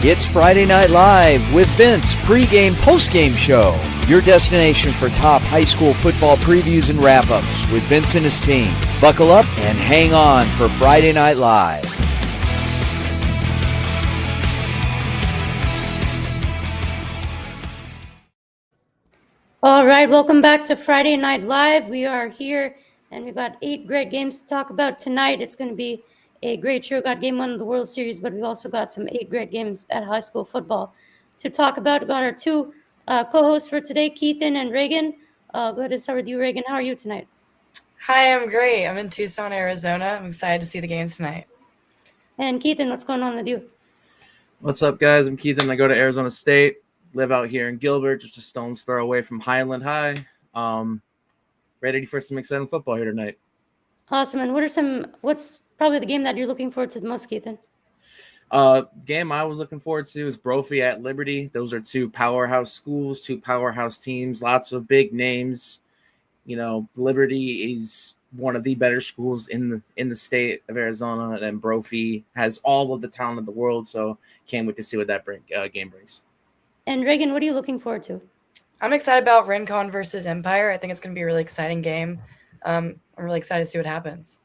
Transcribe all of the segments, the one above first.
It's Friday Night Live with Vince, pregame, postgame show. Your destination for top high school football previews and wrap-ups with Vince and his team. Buckle up and hang on for Friday Night Live. All right, welcome back to Friday Night Live. We are here, and we've got 8 great games to talk about tonight. It's going to be a great show. Got game 1 of the World Series, but we've also got some 8 great games at high school football to talk about. We've got our 2 co-hosts for today, Keithan and Reagan. Go ahead and start with you, Reagan. How are you tonight? Hi, I'm great. I'm in Tucson, Arizona. I'm excited to see the games tonight. And Keithan, what's going on with you? What's up, guys? I'm Keithan. I go to Arizona State. Live out here in Gilbert, just a stone's throw away from Highland High. Ready for some exciting football here tonight. Awesome. And what's probably the game that you're looking forward to the most, Keithan? Game I was looking forward to is Brophy at Liberty. Those are 2 powerhouse schools, 2 powerhouse teams, lots of big names. You know, Liberty is one of the better schools in the state of Arizona, and Brophy has all of the talent in the world. So can't wait to see what that game brings. And Reagan, what are you looking forward to? I'm excited about Rincon versus Empire. I think it's going to be a really exciting game. I'm really excited to see what happens.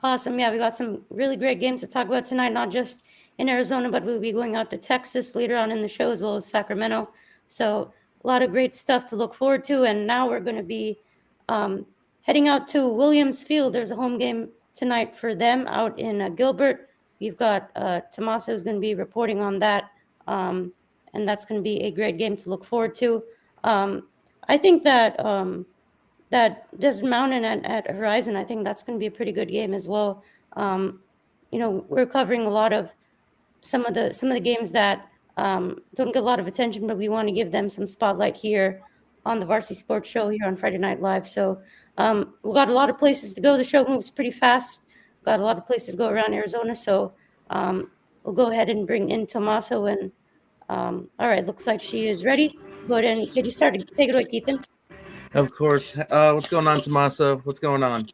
Awesome. Yeah, we got some really great games to talk about tonight, not just in Arizona, but we'll be going out to Texas later on in the show, as well as Sacramento. So a lot of great stuff to look forward to. And now we're going to be heading out to Williams Field. There's a home game tonight for them out in Gilbert. We've got Tommaso who's going to be reporting on that. And that's going to be a great game to look forward to. I think that Desert Mountain at Horizon, I think that's going to be a pretty good game as well. We're covering a lot of some of the games that don't get a lot of attention, but we want to give them some spotlight here on the Varsity Sports Show here on Friday Night Live. So we've got a lot of places to go. The show moves pretty fast. Got a lot of places to go around Arizona. So we'll go ahead and bring in Tommaso. And all right, looks like she is ready. Go ahead and get you started. Take it away, Keithan. Of course. What's going on, Tommaso? What's going on?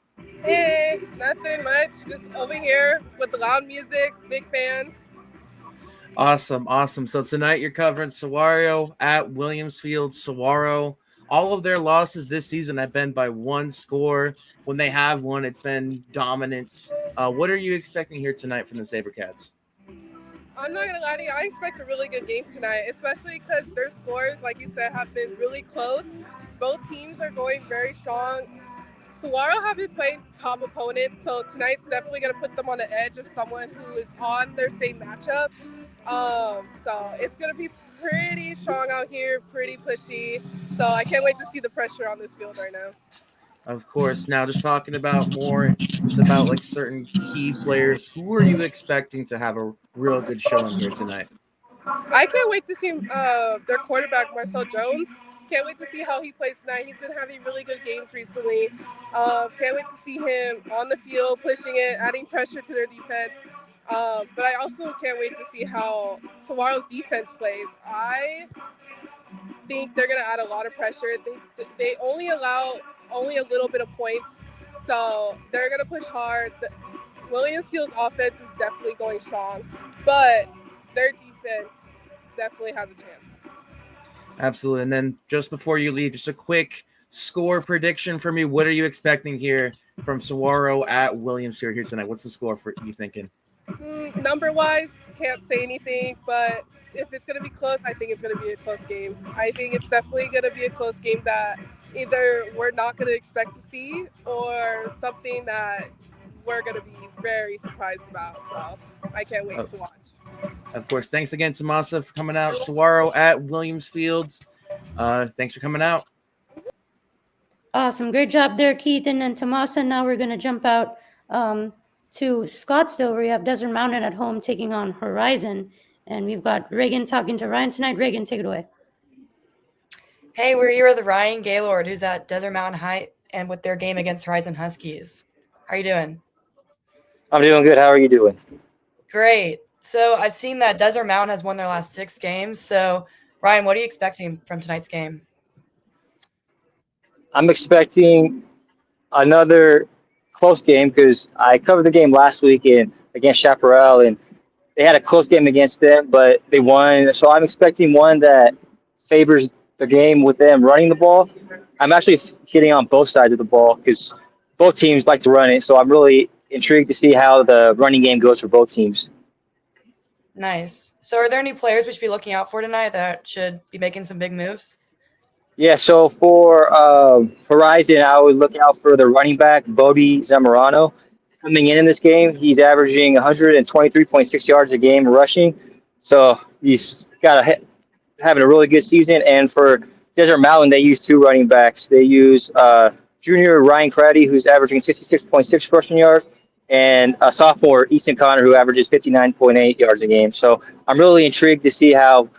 Hey, nothing much. Just over here with the loud music, big fans. Awesome. So tonight you're covering Saguaro at Williams Field. Saguaro, all of their losses this season have been by 1 score. When they have won, it's been dominance. What are you expecting here tonight from the SaberCats? I'm not going to lie to you. I expect a really good game tonight, especially because their scores, like you said, have been really close. Both teams are going very strong. Saguaro have been playing top opponents, so tonight's definitely going to put them on the edge of someone who is on their same matchup. So it's going to be pretty strong out here, pretty pushy. So I can't wait to see the pressure on this field right now. Of course. Now, just talking about like certain key players, who are you expecting to have a real good showing here tonight? I can't wait to see their quarterback, Marcel Jones. Can't wait to see how he plays tonight. He's been having really good games recently. Can't wait to see him on the field, pushing it, adding pressure to their defense. But I also can't wait to see how Saguaro's defense plays. I think they're going to add a lot of pressure. They only allow a little bit of points, so they're going to push hard. Williams Field's offense is definitely going strong, but their defense definitely has a chance. Absolutely. And then just before you leave, just a quick score prediction for me. What are you expecting here from Saguaro at Williams here tonight? What's the score for you thinking? Number-wise, can't say anything, but if it's going to be close, I think it's going to be a close game. I think it's definitely going to be a close game that either we're not going to expect to see or something that we're going to be very surprised about. So I can't wait to watch. Of course. Thanks again, Tommaso, for coming out. Saguaro at Williams Fields. Thanks for coming out. Awesome. Great job there, Keithan and Tommaso. Now we're going to jump out to Scottsdale, where we have Desert Mountain at home taking on Horizon. And we've got Reagan talking to Ryan tonight. Reagan, take it away. Hey, we're here with Ryan Gaylord, who's at Desert Mountain High, and with their game against Horizon Huskies. How are you doing? I'm doing good. How are you doing? Great. So I've seen that Desert Mountain has won their last 6 games. So, Ryan, what are you expecting from tonight's game? I'm expecting another close game because I covered the game last weekend against Chaparral, and they had a close game against them, but they won. So I'm expecting one that favors the game with them running the ball. I'm actually hitting on both sides of the ball because both teams like to run it. So I'm really intrigued to see how the running game goes for both teams. Nice. So are there any players we should be looking out for tonight that should be making some big moves? Yeah, so for Horizon, I would look out for the running back, Bodie Zamorano. Coming in this game, he's averaging 123.6 yards a game rushing. So he's got having a really good season. And for Desert Mountain, they use two running backs. They use junior Ryan Craddy, who's averaging 66.6 rushing yards, and a sophomore, Easton Connor, who averages 59.8 yards a game. So I'm really intrigued to see how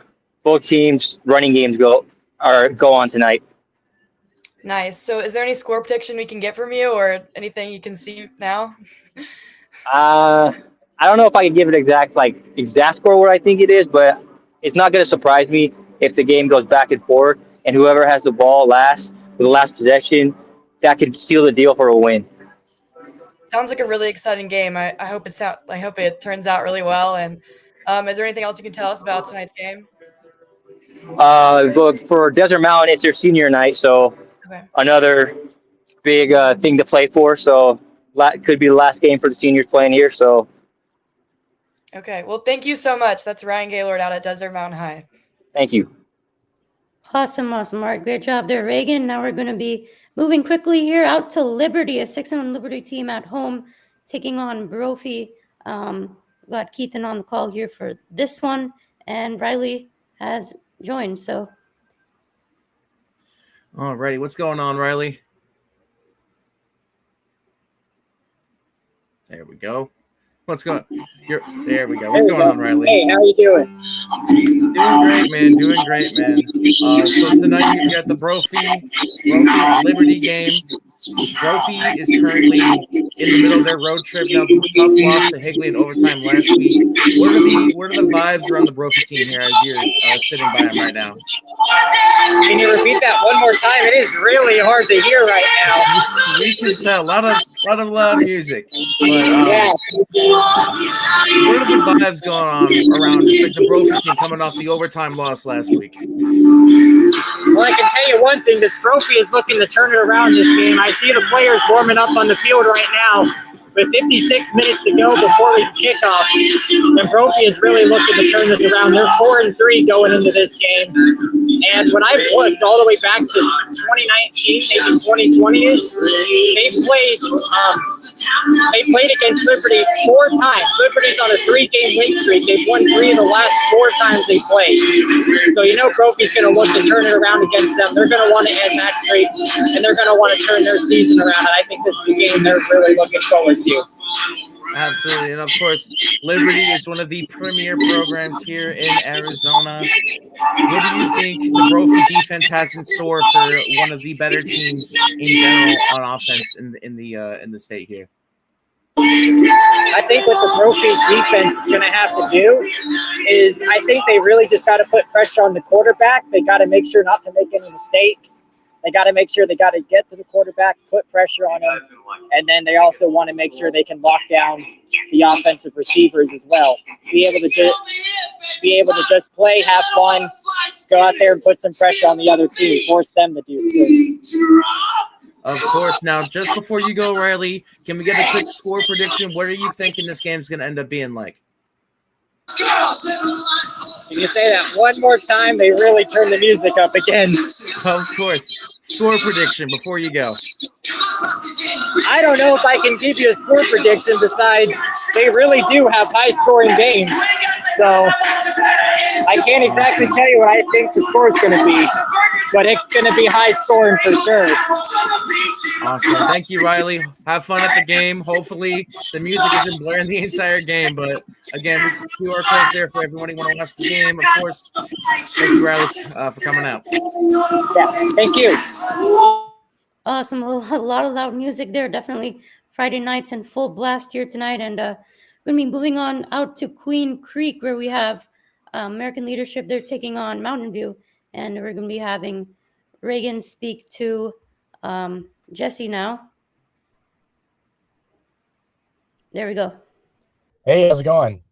both teams' running games go on tonight. Nice. So is there any score prediction we can get from you or anything you can see now? I don't know if I can give it exact score what I think it is, but it's not going to surprise me if the game goes back and forth, and whoever has the ball last with the last possession, that could seal the deal for a win. Sounds like a really exciting game. I hope I hope it turns out really well. And is there anything else you can tell us about tonight's game? But for Desert Mountain, it's their senior night, so Okay. another big thing to play for. So could be the last game for the seniors playing here. So Okay. Well, thank you so much. That's Ryan Gaylord out at Desert Mountain High. thank you. Awesome. All right, great job there, Reagan. Now we're going to be moving quickly here out to Liberty, a 6-1 Liberty team at home, taking on Brophy. Got Keithan on the call here for this one, and Riley has joined. So, All righty, what's going on, Riley? There we go. What's going? There we go. What's going on, Riley? Hey, how you doing? Doing great, man. Doing great, man. So tonight you got the Brophy Liberty game. Brophy is currently in the middle of their road trip now. Tough loss to Higley in overtime last week. What are the vibes around the Brophy team here as you're sitting by them right now? Can you repeat that one more time? It is really hard to hear right now. We can tell a lot of loud music. But, Yeah. what are the vibes going on around just like the Brophy team coming off the overtime loss last week? Well, I can tell you one thing. This Brophy is looking to turn it around this game. I see the players warming up on the field right now with 56 minutes to go before the kickoff. And Brophy is really looking to turn this around. They're 4-3 going into this game. And when I've looked all the way back to 2019, maybe 2020-ish, they played against Liberty 4 times. Liberty's on a 3-game win streak. They've won 3 of the last 4 times they played. So you know Brophy's going to look to turn it around against them. They're going to want to end that streak, and they're going to want to turn their season around. And I think this is a game they're really looking forward to. Absolutely. And of course, Liberty is one of the premier programs here in Arizona. What do you think the Brophy defense has in store for one of the better teams in general on offense in the state here? I think what the Brophy defense is going to have to do is I think they really just got to put pressure on the quarterback. They got to make sure not to make any mistakes. They got to make sure they got to get to the quarterback, put pressure on him, and then they also want to make sure they can lock down the offensive receivers as well. Be able to just play, have fun, go out there and put some pressure on the other team, force them to do things. Of course. Now, just before you go, Riley, can we get a quick score prediction? What are you thinking this game's going to end up being like? Can you say that one more time? They really turn the music up again. Of course. Score prediction before you go. I don't know if I can give you a score prediction besides they really do have high-scoring games. So I can't exactly tell you what I think the score is going to be, but it's going to be high-scoring for sure. Awesome. Thank you, Riley. Have fun at the game. Hopefully the music isn't blaring the entire game, but again, we can QR codes there for everyone who want to watch the game. Of course, thank you, Riley, for coming out. Yeah, thank you. awesome. A lot of loud music there. Definitely Friday nights in full blast here tonight. And we're going to be moving on out to Queen Creek, where we have American Leadership. They're taking on Mountain View. And we're going to be having Reagan speak to Jesse now. There we go. Hey, how's it going?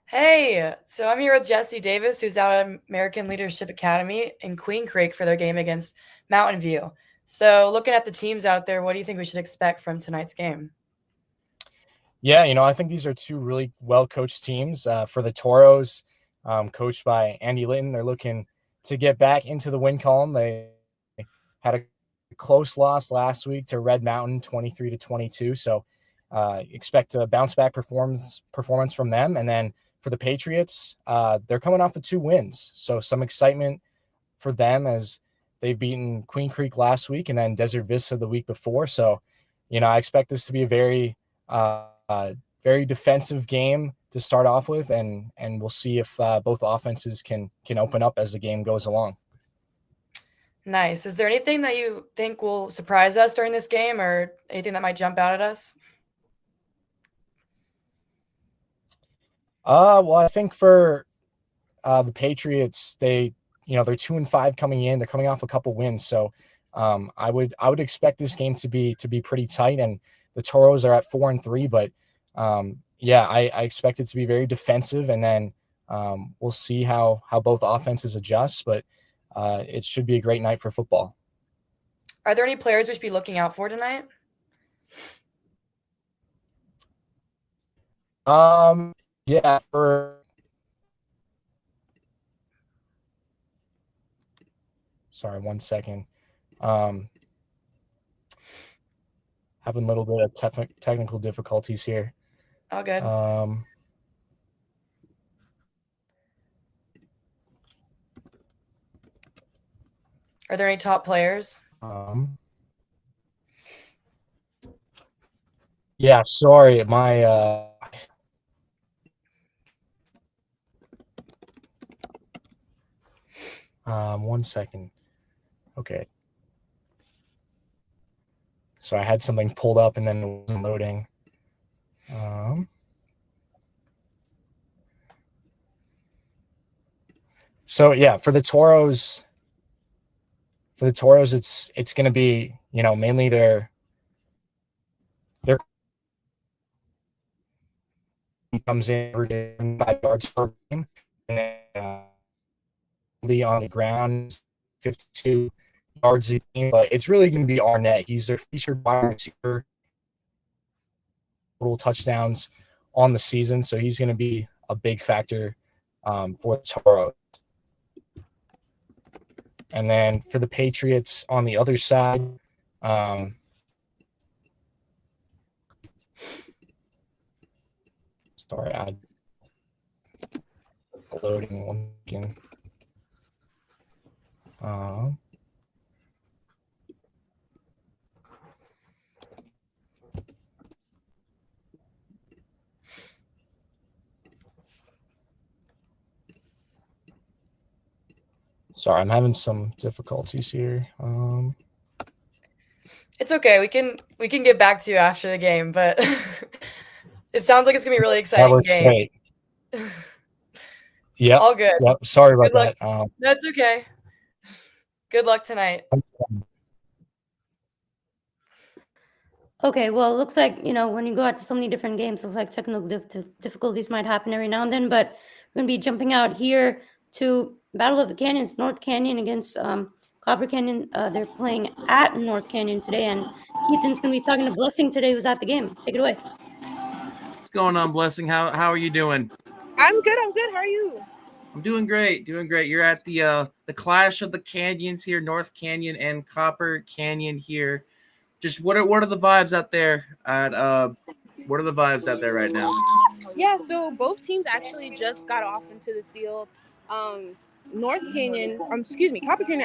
Hey, so I'm here with Jesse Davis, who's out at American Leadership Academy in Queen Creek for their game against Mountain View. So, looking at the teams out there, what do you think we should expect from tonight's game? Yeah, I think these are two really well-coached teams. For the Toros, coached by Andy Litton, they're looking to get back into the win column. They had a close loss last week to Red Mountain, 23-22. So expect a bounce-back performance from them. And then for the Patriots, they're coming off of 2 wins. So some excitement for them as they've beaten Queen Creek last week and then Desert Vista the week before. So, I expect this to be a very defensive game to start off with, and we'll see if both offenses can open up as the game goes along. Nice. Is there anything that you think will surprise us during this game, or anything that might jump out at us? Well, I think for the Patriots, they're 2-5 coming in. They're coming off a couple wins, so I would expect this game to be pretty tight. And the Toros are at 4-3, but I expect it to be very defensive, and then we'll see how both offenses adjust. But it should be a great night for football. Are there any players we should be looking out for tonight? Yeah, for sorry, 1 second. Having a little bit of technical difficulties here. Oh, good. Are there any top players? Yeah, sorry, my 1 second. Okay. So I had something pulled up and then it wasn't loading. So yeah, for the Toros, it's going to be, mainly their comes in for 5 yards per game, and then, on the ground 52 yards a game, but it's really going to be Arnett. He's their featured wide receiver, total touchdowns on the season, so he's going to be a big factor for Toro. And then for the Patriots on the other side, sorry, I'm loading one again. Sorry, I'm having some difficulties here. It's okay. We can get back to you after the game, but it sounds like it's gonna be a really exciting game. Yeah. All good. Yep. Sorry about that. That's okay. Good luck tonight. Okay, well, it looks like, when you go out to so many different games, it looks like technical difficulties might happen every now and then, but we're going to be jumping out here to Battle of the Canyons, North Canyon against Copper Canyon. They're playing at North Canyon today, and Ethan's going to be talking to Blessing today, who's at the game. Take it away. What's going on, Blessing? How are you doing? I'm good. How are you? I'm doing great. You're at the clash of the canyons here, North Canyon and Copper Canyon here. Just what are the vibes out there what are the vibes out there right now? Yeah, so both teams actually just got off into the field. Copper Canyon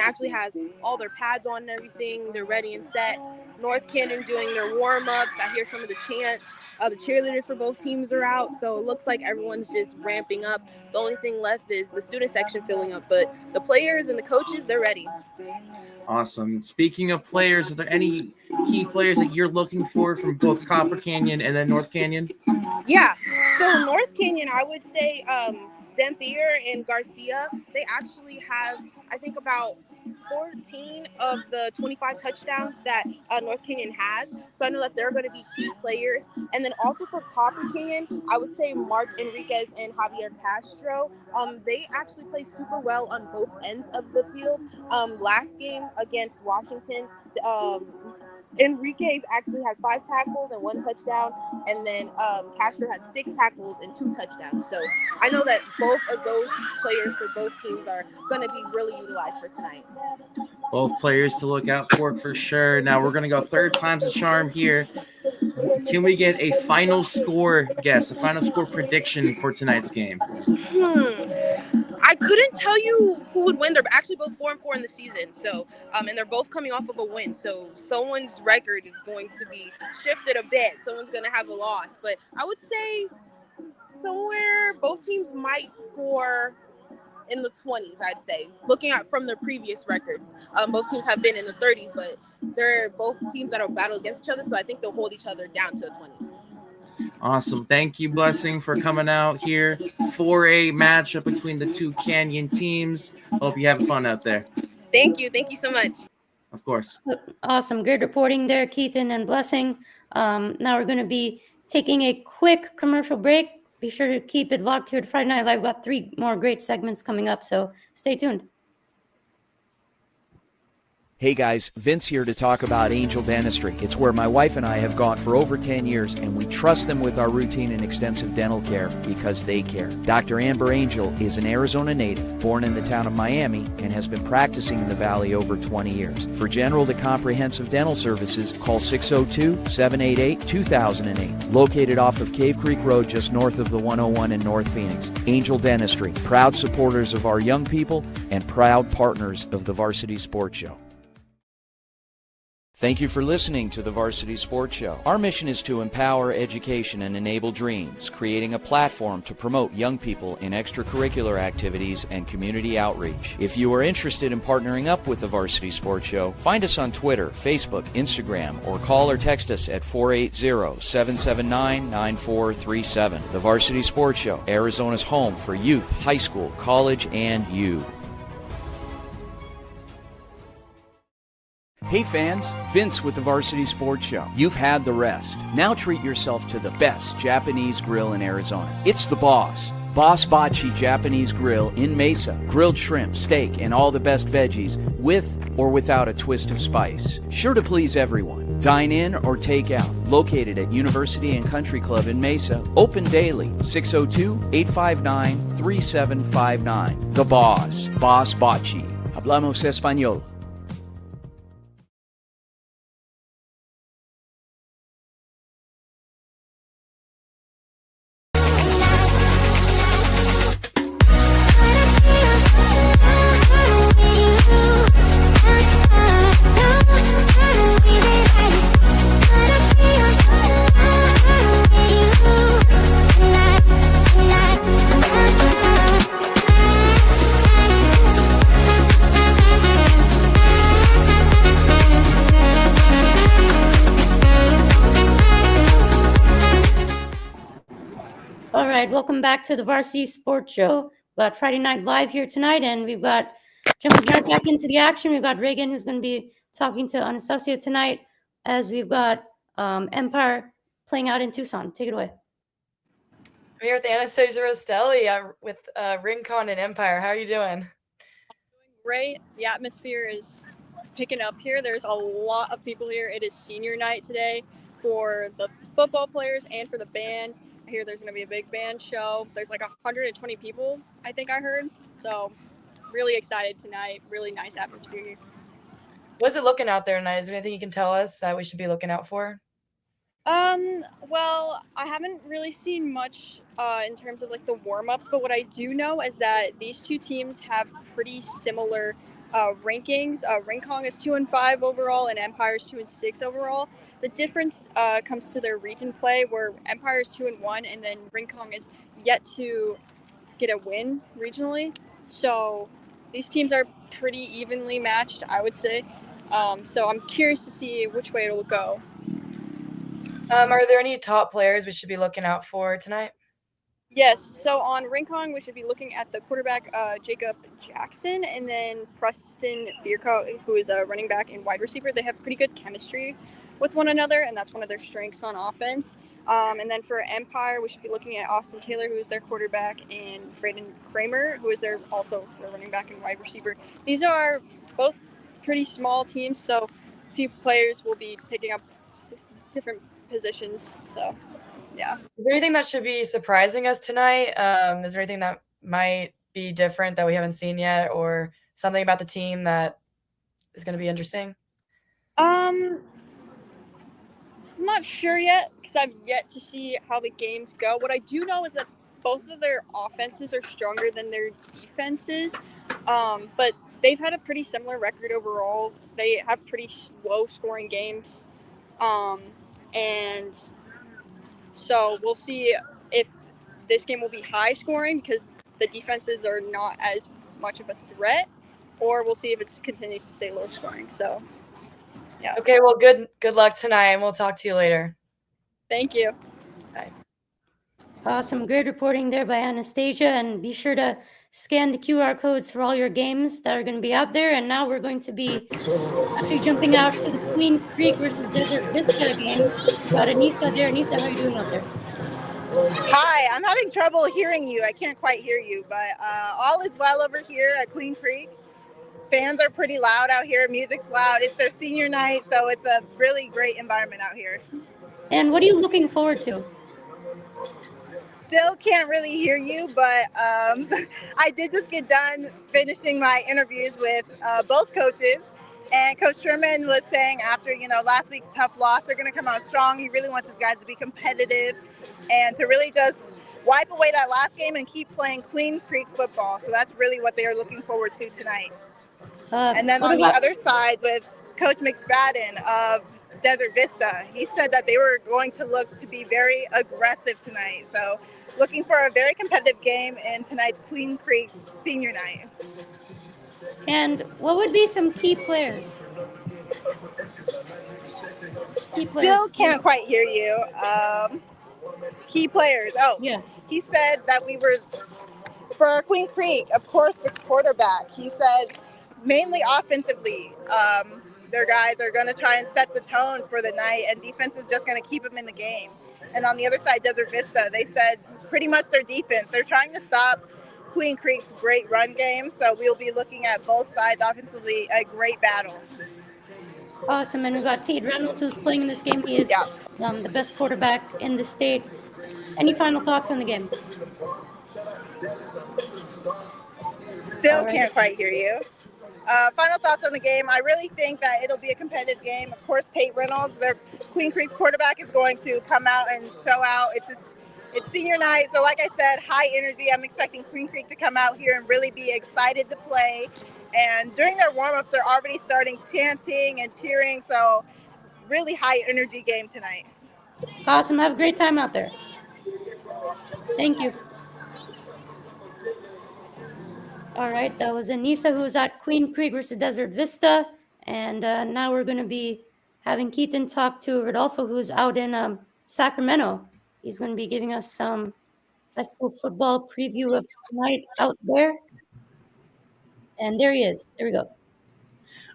actually has all their pads on and everything. They're ready and set. North Canyon doing their warm-ups. I hear some of the chants. The cheerleaders for both teams are out, so it looks like everyone's just ramping up. The only thing left is the student section filling up, but the players and the coaches, they're ready. Awesome. Speaking of players, are there any key players that you're looking for from both Copper Canyon and then North Canyon? Yeah, so North Canyon, I would say Dampier and Garcia, they actually have, I think, about 14 of the 25 touchdowns that North Canyon has. So I know that they're going to be key players. And then also for Copper Canyon, I would say Mark Enriquez and Javier Castro. They actually play super well on both ends of the field. Last game against Washington, Enriquez actually had 5 tackles and 1 touchdown, and then Castro had 6 tackles and 2 touchdowns. So I know that both of those players for both teams are going to be really utilized for tonight. Both players to look out for sure. Now we're going to go third time's a charm here. Can we get a final score guess, a final score prediction for tonight's game? I couldn't tell you who would win. They're actually both 4-4 in the season. So, and they're both coming off of a win. So someone's record is going to be shifted a bit. Someone's going to have a loss. But I would say somewhere both teams might score in the 20s, I'd say. Looking at from their previous records, both teams have been in the 30s, but they're both teams that are battle against each other. So I think they'll hold each other down to a 20. Awesome. Thank you, Blessing, for coming out here for a matchup between the two Canyon teams. Hope you have fun out there. Thank you. Thank you so much. Of course. Awesome. Great reporting there, Keithan and Blessing. Now we're going to be taking a quick commercial break. Be sure to keep it locked here to Friday Night Live. We've got 3 more great segments coming up, so stay tuned. Hey guys, Vince here to talk about Angel Dentistry. It's where my wife and I have gone for over 10 years, and we trust them with our routine and extensive dental care because they care. Dr. Amber Angel is an Arizona native, born in the town of Miami, and has been practicing in the Valley over 20 years. For general to comprehensive dental services, call 602-788-2008. Located off of Cave Creek Road just north of the 101 in North Phoenix. Angel Dentistry, proud supporters of our young people and proud partners of the Varsity Sports Show. Thank you for listening to the Varsity Sports Show. Our mission is to empower education and enable dreams, creating a platform to promote young people in extracurricular activities and community outreach. If you are interested in partnering up with the Varsity Sports Show, find us on Twitter, Facebook, Instagram, or call or text us at 480-779-9437. The Varsity Sports Show, Arizona's home for youth, high school, college, and you. Hey fans, Vince with the Varsity Sports Show. You've had the rest. Now treat yourself to the best Japanese grill in Arizona. It's the Boss. Boss Bachi Japanese Grill in Mesa. Grilled shrimp, steak, and all the best veggies with or without a twist of spice. Sure to please everyone. Dine in or take out. Located at University and Country Club in Mesa. Open daily. 602-859-3759. The Boss. Boss Bachi. Hablamos Español. All right, welcome back to the Varsity Sports Show. We've got Friday Night Live here tonight, and we've got jumping right back into the action. We've got Reagan, who's going to be talking to Anastasia tonight, as we've got Empire playing out in Tucson. Take it away. I'm here with Anastasia Rostelli with Rincon and Empire. How are you doing? Great. The atmosphere is picking up here. There's a lot of people here. It is senior night today for the football players and for the band. I hear there's going to be a big band show. There's like 120 people, I think I heard. So really excited tonight. Really nice atmosphere here. What's it looking out there tonight? Is there anything you can tell us that we should be looking out for? Well, I haven't really seen much in terms of like the warm-ups, but what I do know is that these two teams have pretty similar rankings. Rincon is 2-5 overall and Empire is 2-6 overall. The difference comes to their region play, where Empire is 2-1 and then Rincon is yet to get a win regionally. So these teams are pretty evenly matched, I would say. So I'm curious to see which way it'll go. Are there any top players we should be looking out for tonight? Yes, so on Rincon, we should be looking at the quarterback Jacob Jackson and then Preston Fearco, who is a running back and wide receiver. They have pretty good chemistry with one another, and that's one of their strengths on offense. And then for Empire, we should be looking at Austin Taylor, who is their quarterback, and Braden Kramer, who is also their running back and wide receiver. These are both pretty small teams, so a few players will be picking up different positions. So, yeah. Is there anything that should be surprising us tonight? Is there anything that might be different that we haven't seen yet, or something about the team that is going to be interesting? I'm not sure yet because I've yet to see how the games go. What I do know is that both of their offenses are stronger than their defenses, but they've had a pretty similar record overall. They have pretty low scoring games, and so we'll see if this game will be high scoring because the defenses are not as much of a threat, or we'll see if it continues to stay low scoring. So, yeah. Okay, well, good luck tonight, and we'll talk to you later. Thank you. Bye. Awesome. Great reporting there by Anastasia. And be sure to scan the QR codes for all your games that are going to be out there. And now we're going to be actually jumping out to the Queen Creek versus Desert Vista game. We got Anissa there. Anissa, how are you doing out there? Hi, I'm having trouble hearing you. I can't quite hear you, but all is well over here at Queen Creek. Fans are pretty loud out here. Music's loud. It's their senior night, so it's a really great environment out here. And what are you looking forward to? Still can't really hear you, but I did just get done finishing my interviews with both coaches. And Coach Sherman was saying after, last week's tough loss, they're going to come out strong. He really wants his guys to be competitive and to really just wipe away that last game and keep playing Queen Creek football. So that's really what they are looking forward to tonight. And then on the other side with Coach McSpadden of Desert Vista, he said that they were going to look to be very aggressive tonight. So looking for a very competitive game in tonight's Queen Creek senior night. And what would be some key players? Still can't quite hear you. Key players. Oh, yeah. He said that we were, for Queen Creek, of course, the quarterback. He said mainly offensively, their guys are going to try and set the tone for the night, and defense is just going to keep them in the game. And on the other side, Desert Vista, they said pretty much their defense. They're trying to stop Queen Creek's great run game, so we'll be looking at both sides offensively, a great battle. Awesome. And we got Tate Reynolds, who's playing in this game. He is the best quarterback in the state. Any final thoughts on the game? Still can't quite hear you. Final thoughts on the game. I really think that it'll be a competitive game. Of course, Tate Reynolds, their Queen Creek's quarterback, is going to come out and show out. It's senior night, so like I said, high energy. I'm expecting Queen Creek to come out here and really be excited to play. And during their warm-ups, they're already starting chanting and cheering, so really high energy game tonight. Awesome. Have a great time out there. Thank you. All right, that was Anissa, who was at Queen Creek versus Desert Vista. And now we're going to be having Keaton talk to Rodolfo, who's out in Sacramento. He's going to be giving us some high school football preview of tonight out there. And there he is. There we go.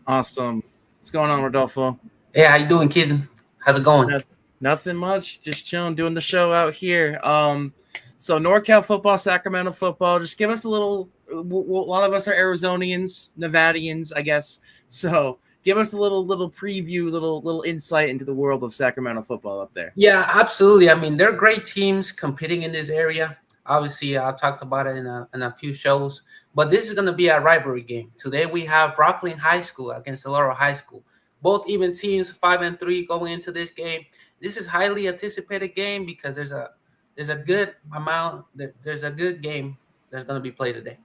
Awesome. What's going on, Rodolfo? Hey, how you doing, kid? How's it going? Nothing much. Just chilling, doing the show out here. So NorCal football, Sacramento football. Just give us a little. A lot of us are Arizonians, Nevadians, I guess. So give us a little preview, little insight into the world of Sacramento football up there. Yeah, absolutely. I mean, they're great teams competing in this area. Obviously, I talked about it in a few shows. But this is going to be a rivalry game. Today we have Rockland High School against Laurel High School. Both even teams, 5-3 going into this game. This is highly anticipated game because there's a good game that's going to be played today.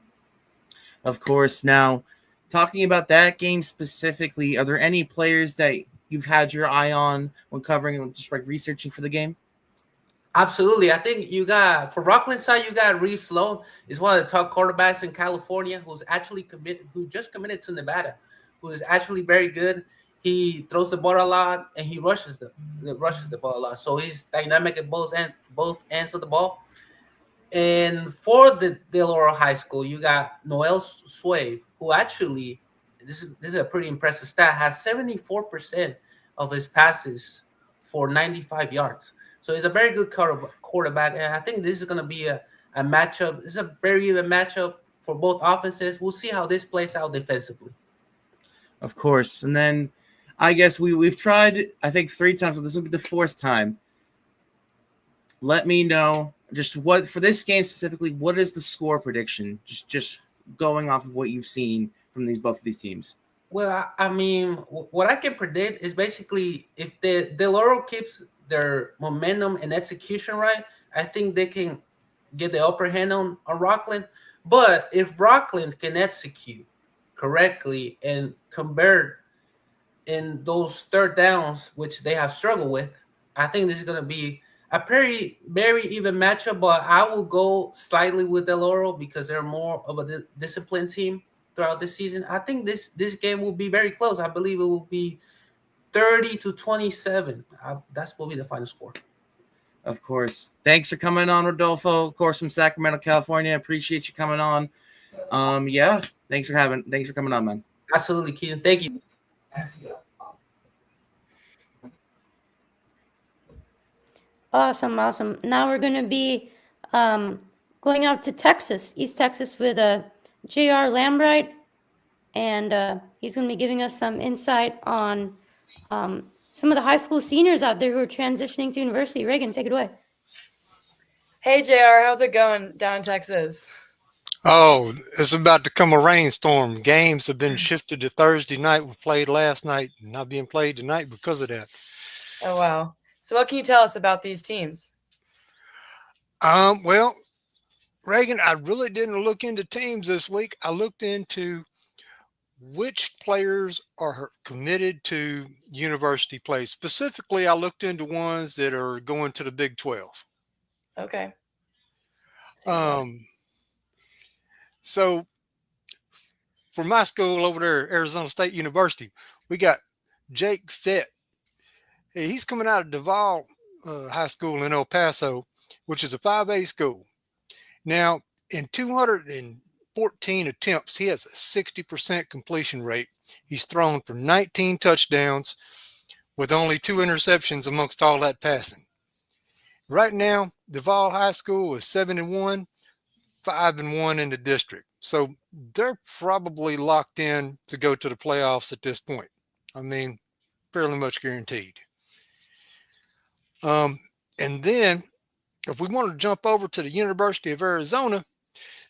Of course. Now, talking about that game specifically, are there any players that you've had your eye on when covering and just like researching for the game? Absolutely. I think for Rockland side, you got Reeve Sloan. He's one of the top quarterbacks in California who just committed to Nevada, who is actually very good. He throws the ball a lot and he rushes the ball a lot. So he's dynamic at both ends of the ball. And for the Del Oro High School, you got Noel Suave, who actually, this is a pretty impressive stat, has 74% of his passes for 95 yards. So he's a very good quarterback. And I think this is going to be a matchup. This is a very even matchup for both offenses. We'll see how this plays out defensively. Of course. And then I guess we've tried, I think, 3 times. So this will be the 4th time. Let me know just what, for this game specifically, what is the score prediction? Just going off of what you've seen from both of these teams. Well, I mean, what I can predict is basically if the Del Oro keeps their momentum and execution right, I think they can get the upper hand on Rockland. But if Rockland can execute correctly and convert in those third downs, which they have struggled with, I think this is going to be a very, very even matchup. But I will go slightly with Del Oro because they're more of a disciplined team throughout this season. I think this game will be very close. I believe it will be 30-27. That's will be the final score. Of course. Thanks for coming on, Rodolfo. Of course, from Sacramento, California. Appreciate you coming on. Yeah. Thanks for coming on, man. Absolutely, Keaton. Thank you. Awesome. Now we're going to be going out to Texas, East Texas, with J.R. Lambright, and he's going to be giving us some insight on some of the high school seniors out there who are transitioning to university. Reagan, take it away. Hey, JR, how's it going down in Texas? Oh, it's about to come a rainstorm. Games have been shifted to Thursday night. We played last night, not being played tonight because of that. Oh, wow. So what can you tell us about these teams? Well, Reagan, I really didn't look into teams this week. I looked into which players are committed to university play. Specifically, I looked into ones that are going to the Big 12. Okay. So for my school over there, Arizona State University, we got Jake Fett. He's coming out of Duval High School in El Paso, which is a 5A school. Now, in 214 attempts, he has a 60% completion rate. He's thrown for 19 touchdowns with only 2 interceptions amongst all that passing. Right now, Duval High School is 7-1, 5-1 in the district. So they're probably locked in to go to the playoffs at this point. I mean, fairly much guaranteed. And then if we want to jump over to the University of Arizona,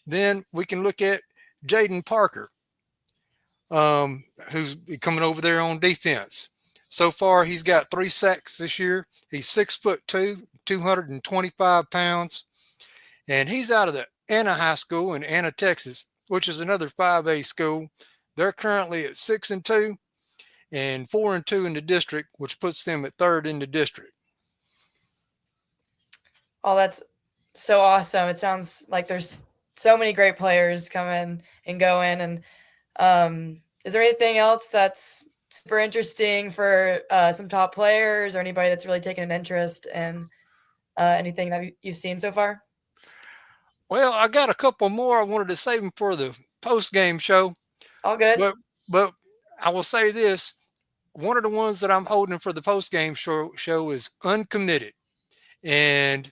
then we can look at Jaden Parker, who's coming over there on defense. So far, he's got 3 sacks this year. He's 6'2", 225 pounds, and he's out of the Anna High School in Anna, Texas, which is another 5A school. They're currently at 6-2 and 4-2 in the district, which puts them at 3rd in the district. Oh, that's so awesome. It sounds like there's so many great players coming and going. And is there anything else that's super interesting for some top players or anybody that's really taken an interest in anything that you've seen so far? Well, I got a couple more. I wanted to save them for the post-game show. All good. But I will say this. One of the ones that I'm holding for the post-game show is uncommitted. And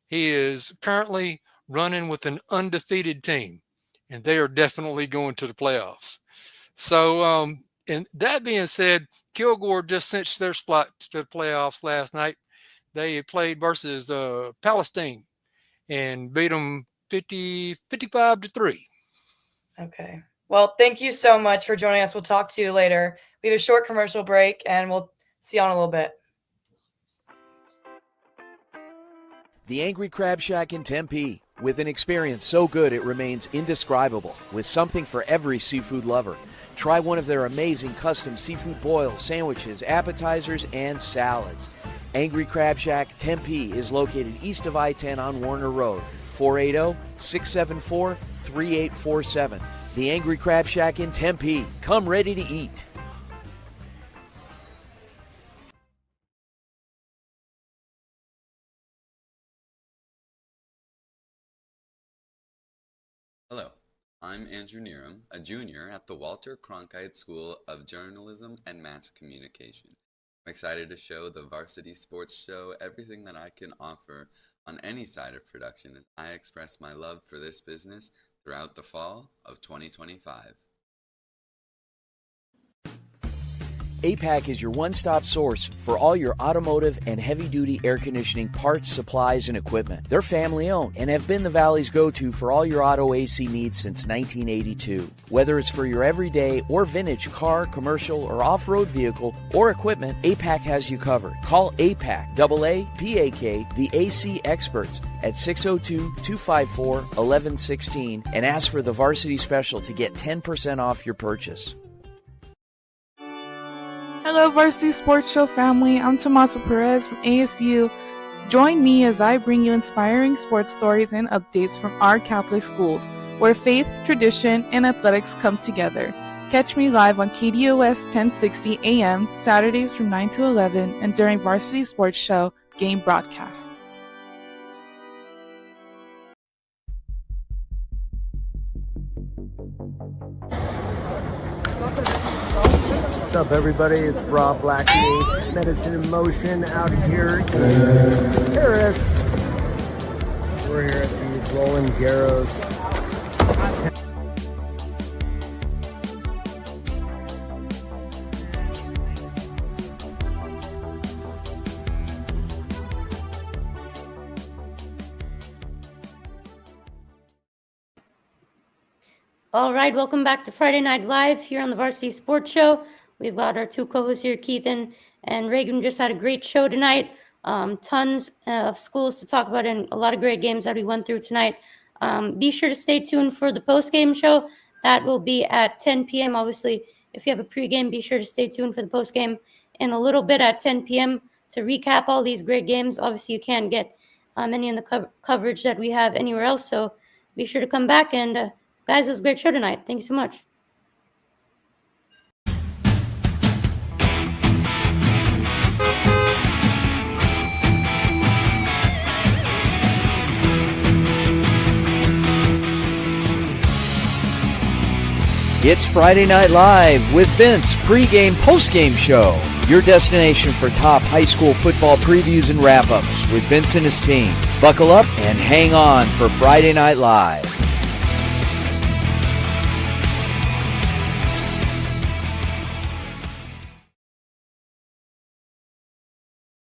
he is currently running with an undefeated team. And they are definitely going to the playoffs. So, and that being said, Kilgore just cinched their spot to the playoffs last night. They played versus Palestine and beat them 55-3. Okay. Well, thank you so much for joining us. We'll talk to you later. We have a short commercial break, and we'll see you on a little bit. The Angry Crab Shack in Tempe. With an experience so good it remains indescribable, with something for every seafood lover. Try one of their amazing custom seafood boils, sandwiches, appetizers, and salads. Angry Crab Shack Tempe is located east of I-10 on Warner Road, 480-674-3847. The Angry Crab Shack in Tempe. Come ready to eat. I'm Andrew Neeram, a junior at the Walter Cronkite School of Journalism and Mass Communication. I'm excited to show the Varsity Sports Show everything that I can offer on any side of production as I express my love for this business throughout the fall of 2025. APAC is your one-stop source for all your automotive and heavy-duty air conditioning parts, supplies, and equipment. They're family-owned and have been the Valley's go-to for all your auto AC needs since 1982. Whether it's for your everyday or vintage car, commercial, or off-road vehicle or equipment, APAC has you covered. Call APAC, AAPAK, the AC experts at 602-254-1116 and ask for the Varsity Special to get 10% off your purchase. Hello, Varsity Sports Show family. I'm Tommaso Perez from ASU. Join me as I bring you inspiring sports stories and updates from our Catholic schools, where faith, tradition, and athletics come together. Catch me live on KDOS 1060 AM, Saturdays from 9 to 11, and during Varsity Sports Show game broadcast. What's up, everybody? It's Rob Blackley, Medicine in Motion, out here in Paris. We're here at the Roland Garros. All right, welcome back to Friday Night Live here on the Varsity Sports Show. We've got our two co-hosts here, Keithan and Reagan. Just had a great show tonight. Tons of schools to talk about and a lot of great games that we went through tonight. Be sure to stay tuned for the post-game show. That will be at 10 p.m. Obviously, if you have a pregame, be sure to stay tuned for the post-game in a little bit at 10 p.m. to recap all these great games. Obviously, you can't get any of the coverage that we have anywhere else, so be sure to come back. And guys, it was a great show tonight. Thank you so much. It's Friday Night Live with Vince, pregame, postgame show. Your destination for top high school football previews and wrap-ups with Vince and his team. Buckle up and hang on for Friday Night Live.